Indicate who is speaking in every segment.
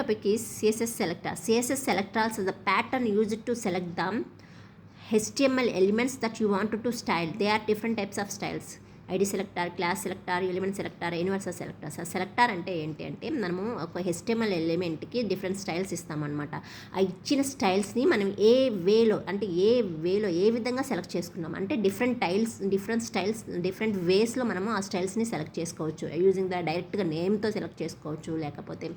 Speaker 1: topic is CSS selector. CSS selectors is the pattern used to select the HTML elements that you want to style. There are different types of styles. ID selector, class selector, element selector, universal selector. Selector అంటే ఏంటి అంటే మనము ఒక HTML ఎలిమెంట్కి different styles ఇస్తామన్నమాట. ఆ ఇచ్చిన స్టైల్స్ని మనం ఏ వేలో ఏ విధంగా సెలెక్ట్ చేసుకున్నాం అంటే డిఫరెంట్ స్టైల్స్ డిఫరెంట్ వేస్లో మనము ఆ స్టైల్స్ని సెలెక్ట్ చేసుకోవచ్చు. యూజింగ్ ద డైరెక్ట్గా నేమ్తో సెలెక్ట్ చేసుకోవచ్చు, లేకపోతే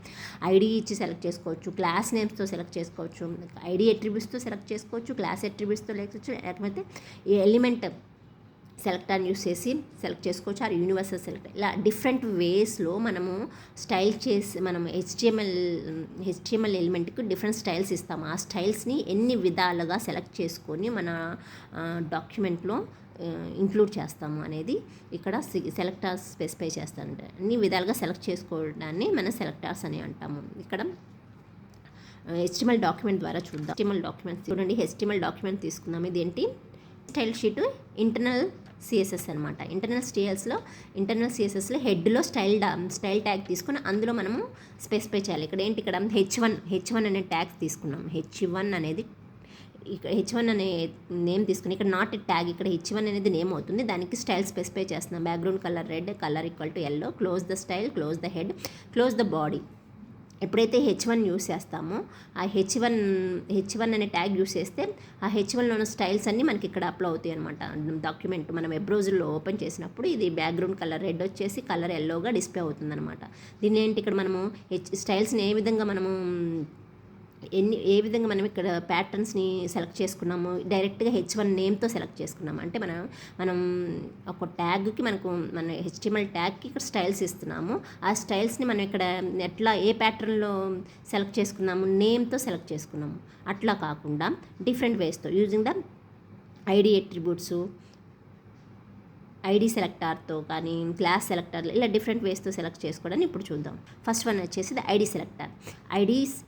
Speaker 1: ఐడి ఇచ్చి సెలెక్ట్ చేసుకోవచ్చు, క్లాస్ నేమ్స్తో సెలెక్ట్ చేసుకోవచ్చు, ఐడి అట్రిబ్యూట్స్తో సెలెక్ట్ చేసుకోవచ్చు, క్లాస్ అట్రిబ్యూట్స్తో లేకపోతే ఈ ఎలిమెంట్ సెలెక్టర్ని యూస్ చేసి సెలెక్ట్ చేసుకోవచ్చు. Or universal selector. ఇలా డిఫరెంట్ వేస్లో మనము స్టైల్ చేసి మనం హెచ్టిఎంఎల్ ఎలిమెంట్కి డిఫరెంట్ స్టైల్స్ ఇస్తాము. ఆ స్టైల్స్ని ఎన్ని విధాలుగా సెలెక్ట్ చేసుకొని మన డాక్యుమెంట్లో ఇంక్లూడ్ చేస్తాము అనేది ఇక్కడ సెలెక్టర్స్ స్పెసిఫై చేస్తారంటే అన్ని విధాలుగా సెలెక్ట్ చేసుకోవడాన్ని మనం సెలెక్టర్స్ అని అంటాము. ఇక్కడ HTML డాక్యుమెంట్ ద్వారా చూద్దాం. HTML డాక్యుమెంట్ చూడండి. HTML డాక్యుమెంట్ తీసుకుందాం. ఇదేంటి స్టైల్ షీటు ఇంటర్నల్ సిఎస్ఎస్ అనమాట. ఇంటర్నల్ సిఎస్ఎస్లో హెడ్లో స్టైల్ ట్యాగ్ తీసుకుని అందులో మనము స్పెసిఫై చేయాలి. ఇక్కడ హెచ్1 అనే ట్యాగ్ తీసుకున్నాం. హెచ్1 అనే నేమ్ తీసుకుని ఇక్కడ నాట్ ట్యాగ్, ఇక్కడ హెచ్1 అనేది నేమ్ అవుతుంది. దానికి స్టైల్ స్పెసిఫై చేస్తున్నాం. Background colour red, colour equal to yellow, close the style, close the head, close the body. ఎప్పుడైతే హెచ్1 యూస్ చేస్తామో ఆ హెచ్1 అనే ట్యాగ్ యూస్ చేస్తే ఆ హెచ్1లో ఉన్న స్టైల్స్ అన్నీ మనకి ఇక్కడ అప్లో అవుతాయి అనమాట. డాక్యుమెంట్ మనం వెబ్ బ్రౌజర్లో ఓపెన్ చేసినప్పుడు ఇది బ్యాక్గ్రౌండ్ కలర్ రెడ్ వచ్చేసి కలర్ ఎల్లోగా డిస్ప్లే అవుతుంది అనమాట. దీన్ని ఏంటి ఇక్కడ మనము స్టైల్స్ని ఏ విధంగా మనం ఇక్కడ ప్యాటర్న్స్ని సెలెక్ట్ చేసుకున్నాము. డైరెక్ట్గా హెచ్1 నేమ్తో సెలెక్ట్ చేసుకున్నాము. అంటే మనం ఒక ట్యాగ్కి మన HTML ట్యాగ్కి ఇక్కడ స్టైల్స్ ఇస్తున్నాము. ఆ స్టైల్స్ని మనం ఇక్కడ ఏ ప్యాటర్న్లో సెలెక్ట్ చేసుకున్నాము, నేమ్తో సెలెక్ట్ చేసుకున్నాము. అట్లా కాకుండా డిఫరెంట్ వేస్తో using the ID attributes, ID సెలెక్టర్తో కానీ క్లాస్ సెలెక్టర్లు ఇలా డిఫరెంట్ వేస్తో సెలెక్ట్ చేసుకోవడానికి ఇప్పుడు చూద్దాం. ఫస్ట్ వన్ వచ్చేసి the ID selector.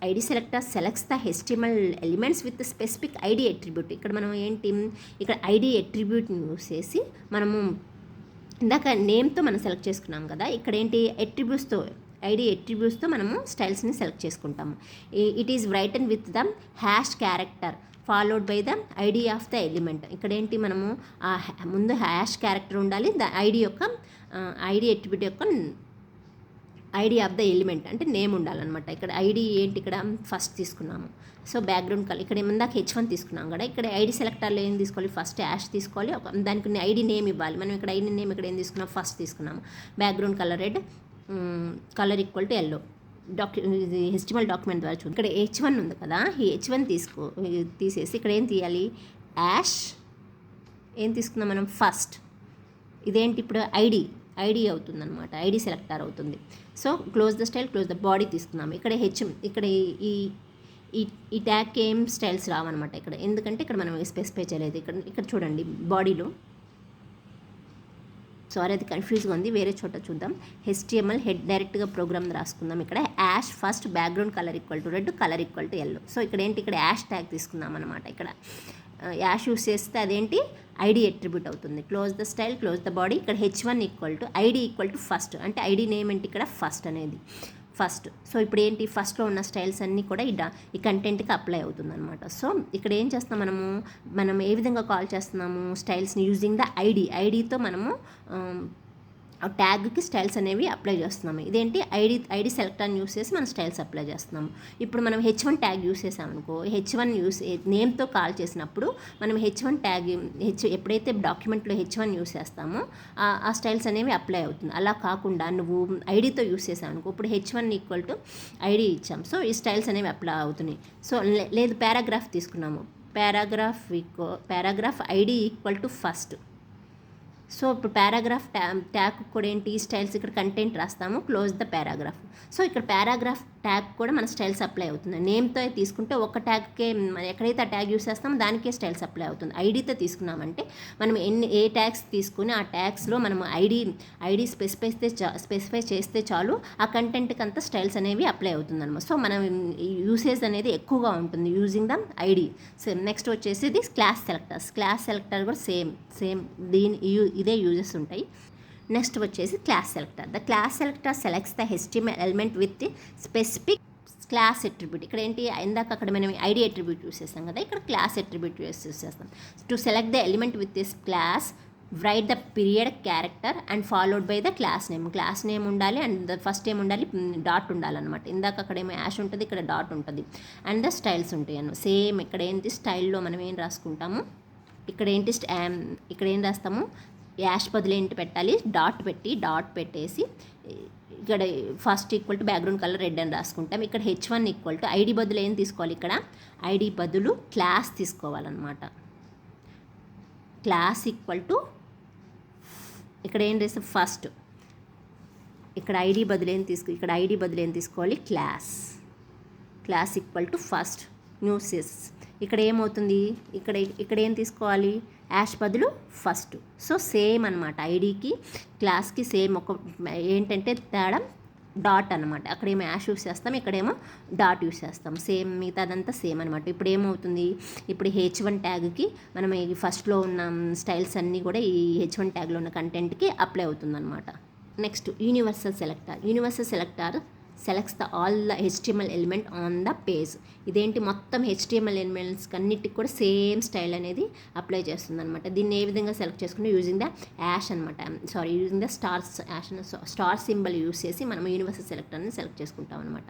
Speaker 1: ID selector selects the HTML elements with specific ID attribute. ఇక్కడ మనం ఇక్కడ ఐడి అట్రిబ్యూట్ని యూస్ చేసి మనము ఇందాక నేమ్తో మనం సెలెక్ట్ చేసుకున్నాం కదా, ఇక్కడ ఐడి అట్రిబ్యూట్స్తో మనము స్టైల్స్ని సెలెక్ట్ చేసుకుంటాము. It is written with the hash character followed by the ID of the element. ఇక్కడ మనము ముందు హ్యాష్ క్యారెక్టర్ ఉండాలి, ఐడి అట్రిబ్యూట్ యొక్క ఐడి ఆఫ్ ద ఎలిమెంట్ అంటే నేమ్ ఉండాలన్నమాట. ఇక్కడ ఐడి ఇక్కడ ఫస్ట్ తీసుకున్నాము. సో బ్యాక్గ్రౌండ్ కలర్ ఇక్కడ ముందాక హెచ్1 తీసుకున్నాం కదా, ఇక్కడ ఐడి సెలెక్టర్లో ఏం తీసుకోవాలి, ఫస్ట్ హ్యాష్ తీసుకోవాలి, దానికి ఐడి నేమ్ ఇవ్వాలి. మనం ఇక్కడ ఐడి నేమ్ ఇక్కడ ఏం తీసుకున్నాం, ఫస్ట్ తీసుకున్నాము. Background colour red, colour equal to yellow. HTML document ద్వారా చూడండి. ఇక్కడ హెచ్1 ఉంది కదా, ఈ హెచ్1 తీసేసి ఇక్కడ ఏం తీయాలి, యాష్ ఏం తీసుకుందాం మనం ఫస్ట్. ఇదేంటి ఇప్పుడు ఐడి అవుతుందన్నమాట, ఐడి సెలెక్టర్ అవుతుంది. So close the style, close the body తీసుకున్నాము. ఇక్కడ ఈ ట్యాగ్కి ఏం స్టైల్స్ రావన్నమాట ఇక్కడ, ఎందుకంటే ఇక్కడ మనం స్పెసిఫై చేయలేదు. ఇక్కడ చూడండి బాడీలో, సారీ అది కన్ఫ్యూజ్గా ఉంది, వేరే చోట చూద్దాం. HTML హెడ్ డైరెక్ట్గా ప్రోగ్రామ్ రాసుకుందాం. ఇక్కడ hash first, background colour equal to red, colour equal to yellow. So ఇక్కడ యాష్ ట్యాగ్ తీసుకుందాం అనమాట. ఇక్కడ యాష్ యూస్ చేస్తే అదేంటి ఐడి అట్రిబ్యూట్ అవుతుంది. Close the style, close the body. ఇక్కడ H one equal to ID equal to first, అంటే ID name ఏంటి ఇక్కడ ఫస్ట్ అనేది ఫస్ట్. సో ఇప్పుడు ఫస్ట్లో ఉన్న స్టైల్స్ అన్నీ కూడా ఈ కంటెంట్కి అప్లై అవుతుందన్నమాట. సో ఇక్కడ ఏం చేస్తాం, మనం ఏ విధంగా కాల్ చేస్తున్నాము స్టైల్స్ని యూజింగ్ ద ఐడితో మనము ట్యాగ్కి స్టైల్స్ అనేవి అప్లై చేస్తున్నాము. ఇదేంటి ఐడి సెలెక్టర్ని యూస్ చేసి మనం స్టైల్స్ అప్లై చేస్తున్నాము. ఇప్పుడు మనం H1 tag use చేసామనుకో, H1 నేమ్తో call చేసినప్పుడు మనం హెచ్1 ట్యాగ్ ఎప్పుడైతే డాక్యుమెంట్లో హెచ్1 యూస్ చేస్తామో ఆ స్టైల్స్ అనేవి అప్లై అవుతుంది. అలా కాకుండా నువ్వు ఐడితో యూస్ చేసామనుకో, ఇప్పుడు హెచ్1 ఈక్వల్ టు ఐడి ఇచ్చాం. సో ఈ స్టైల్స్ అనేవి అప్లై అవుతున్నాయి. సో లేదు పారాగ్రాఫ్ తీసుకున్నాము, paragraph ID equal to first. So ఇప్పుడు పారాగ్రాఫ్ ట్యాగ్ కూడా స్టైల్స్ ఇక్కడ కంటెంట్ రాస్తాము, క్లోజ్ ద పారాగ్రాఫ్. సో ఇక్కడ పారాగ్రాఫ్ ట్యాగ్ కూడా మన స్టైల్స్ అప్లై అవుతుంది. నేమ్తో తీసుకుంటే ఒక ట్యాగ్కే ఎక్కడైతే ఆ ట్యాగ్ యూస్ చేస్తామో దానికే స్టైల్స్ అప్లై అవుతుంది. ఐడితో తీసుకున్నామంటే మనం ఏ ట్యాగ్స్ తీసుకుని ఆ ట్యాగ్స్లో మనం ఐడి స్పెసిఫై చేస్తే చాలు ఆ కంటెంట్కి అంతా స్టైల్స్ అనేవి అప్లై అవుతుంది అనమాట. సో మనం యూసేజ్ అనేది ఎక్కువగా ఉంటుంది using the ID. So next వచ్చేసి ఇది క్లాస్ సెలెక్టర్ కూడా సేమ్ ఇదే యూజెస్ ఉంటాయి. నెక్స్ట్ వచ్చేసి class selector. The class selector selects the HTML element with specific class attribute. ఇక్కడ ఏంటి, ఇందాక అక్కడ మనం ఐడి అట్రిబ్యూట్ యూస్ చేస్తాం కదా, ఇక్కడ క్లాస్ అట్రిబ్యూట్ యూస్ చేస్తాం. To select the element with this class right the period character and followed by the class name. Class name ఉండాలి అండ్ ఫస్ట్ ఏం ఉండాలి, డాట్ ఉండాలన్నమాట. ఇందాక అక్కడ ఏమో యాష్ ఉంటుంది, ఇక్కడ డాట్ ఉంటుంది. అండ్ ద స్టైల్స్ ఉంటాయి అన్న సేమ్. ఇక్కడ ఏంటి, స్టైల్లో మనం ఏం రాసుకుంటాము, ఇక్కడ ఏంటి, ఇక్కడ ఏం రాస్తాము, యాష్ బదులు ఏంటి పెట్టాలి, డాట్ పెట్టేసి ఇక్కడ first equal to background colour red అని రాసుకుంటాం. ఇక్కడ H1 ఈక్వల్ టు ఐడి బదులు ఏం తీసుకోవాలి, ఇక్కడ ఐడి బదులు క్లాస్ తీసుకోవాలన్నమాట. క్లాస్ ఈక్వల్ టు ఇక్కడ ఏం చేస్తాం ఫస్ట్, ఇక్కడ ఐడి బదులు ఏం తీసుకోవాలి, క్లాస్ ఈక్వల్ టు ఫస్ట్ న్యూసెస్. ఇక్కడ ఏమవుతుంది, ఇక్కడ ఏం తీసుకోవాలి, యాష్ బదులు ఫస్ట్. సో సేమ్ అనమాట, ఐడికి క్లాస్కి సేమ్. ఒక ఏంటంటే తేడా డాట్ అనమాట. అక్కడేమో యాష్ యూస్ చేస్తాం, ఇక్కడేమో డాట్ యూస్ చేస్తాం. సేమ్, మిగతాదంతా సేమ్ అనమాట. ఇప్పుడు ఏమవుతుంది, ఇప్పుడు H1 ట్యాగ్కి మనం ఈ ఫస్ట్లో ఉన్న స్టైల్స్ అన్నీ కూడా ఈ H1 ట్యాగ్లో ఉన్న కంటెంట్కి అప్లై అవుతుంది అనమాట. Next universal selector selects the all the HTML element on the page. ఇదేంటి, మొత్తం HTML ఎలిమెంట్స్ అన్నిటికి కూడా సేమ్ స్టైల్ అనేది అప్లై చేస్తుంది అనమాట. దీన్ని ఏ విధంగా సెలెక్ట్ చేసుకుంటే యూజింగ్ ద యాష్ అనమాట, using the star symbol use చేసి మనం యూనివర్సల్ సెలెక్టర్ని సెలెక్ట్ చేసుకుంటాం అనమాట.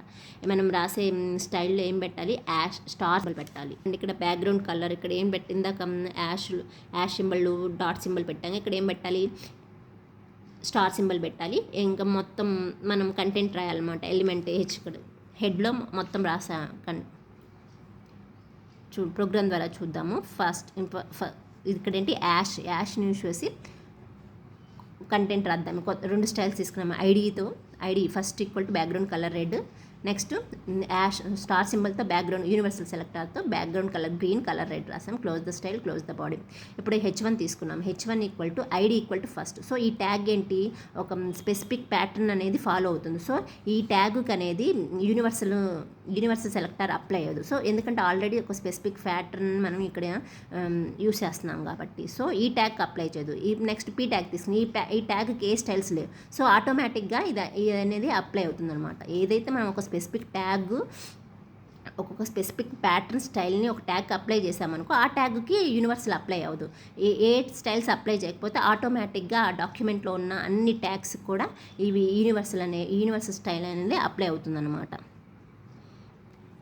Speaker 1: మనం రాసే స్టైల్లో ఏం పెట్టాలి, స్టార్ సింబల్ పెట్టాలి. అండ్ ఇక్కడ బ్యాక్గ్రౌండ్ కలర్, ఇక్కడ ఏం ఇందాక యాష్ సింబల్ డాట్ సింబల్ పెట్టాము, ఇక్కడ ఏం పెట్టాలి, స్టార్ సింబల్ పెట్టాలి. ఇంకా మొత్తం మనం కంటెంట్ రాయాలన్నమాట. ఎలిమెంట్ హెడ్లో మొత్తం రాసా ప్రోగ్రామ్ ద్వారా చూద్దాము. ఫస్ట్ ఇక్కడ ఏంటి, యాష్ని యూస్ చేసి కంటెంట్ రాద్దాము. 2 స్టైల్స్ తీసుకున్నాము. ID first equal to background colour red, next hash star సింబల్తో బ్యాక్గ్రౌండ్ యూనివర్సల్ సెలెక్టర్తో background colour green, colour red రాసాం. Close the style, close the body. ఇప్పుడు H1 తీసుకున్నాం. H1 equal to ID equal to first. So ఈ tag ఏంటి, ఒక specific pattern అనేది follow అవుతుంది. సో ఈ ట్యాగ్కి అనేది యూనివర్సల్ సెలెక్టర్ అప్లై అయ్యదు. సో ఎందుకంటే ఆల్రెడీ ఒక స్పెసిఫిక్ ప్యాటర్న్ మనం ఇక్కడ యూస్ చేస్తున్నాం కాబట్టి, సో ఈ ట్యాగ్ అప్లై చేయదు. ఈ నెక్స్ట్ P ట్యాగ్ తీసుకుని ఈ ట్యాగ్కి ఏ స్టైల్స్ లేవు. సో ఆటోమేటిక్గా ఇది అనేది అప్లై అవుతుంది అనమాట. ఏదైతే మనం ఒక స్పెసిఫిక్ ట్యాగ్, ఒక్కొక్క స్పెసిఫిక్ ప్యాటర్న్ స్టైల్ని ఒక ట్యాగ్ అప్లై చేసామనుకో, ఆ ట్యాగ్కి యూనివర్సల్ అప్లై అవ్వదు. ఏ స్టైల్స్ అప్లై చేయకపోతే ఆటోమేటిక్గా ఆ డాక్యుమెంట్లో ఉన్న అన్ని ట్యాగ్స్ కూడా ఇవి యూనివర్సల్ స్టైల్ అనేది అప్లై అవుతుందన్నమాట.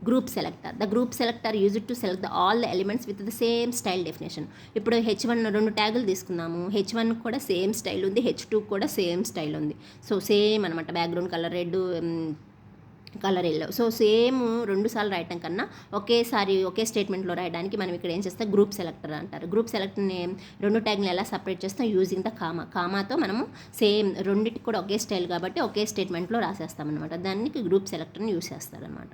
Speaker 1: Group selector. The group selector used to select all the elements with the same style definition. ఇప్పుడు H1 2 ట్యాగులు తీసుకున్నాము. H1 కూడా సేమ్ స్టైల్ ఉంది, H2 కూడా సేమ్ స్టైల్ ఉంది. సో సేమ్ అనమాట. Background colour red, colour yellow. So same 2 సార్లు రాయటం కన్నా ఒకేసారి ఒకే స్టేట్మెంట్లో రాయడానికి మనం ఇక్కడ ఏం చేస్తాం, గ్రూప్ సెలెక్టర్ అంటారు. గ్రూప్ సెలెక్టర్ని 2 ట్యాగ్ని ఎలా సపరేట్ చేస్తాం, యూజింగ్ ద కామాతో మనము సేమ్ రెండింటికి కూడా ఒకే స్టైల్ కాబట్టి ఒకే స్టేట్మెంట్లో రాసేస్తాం అనమాట. దానికి గ్రూప్ సెలెక్టర్ని యూజ్ చేస్తారనమాట.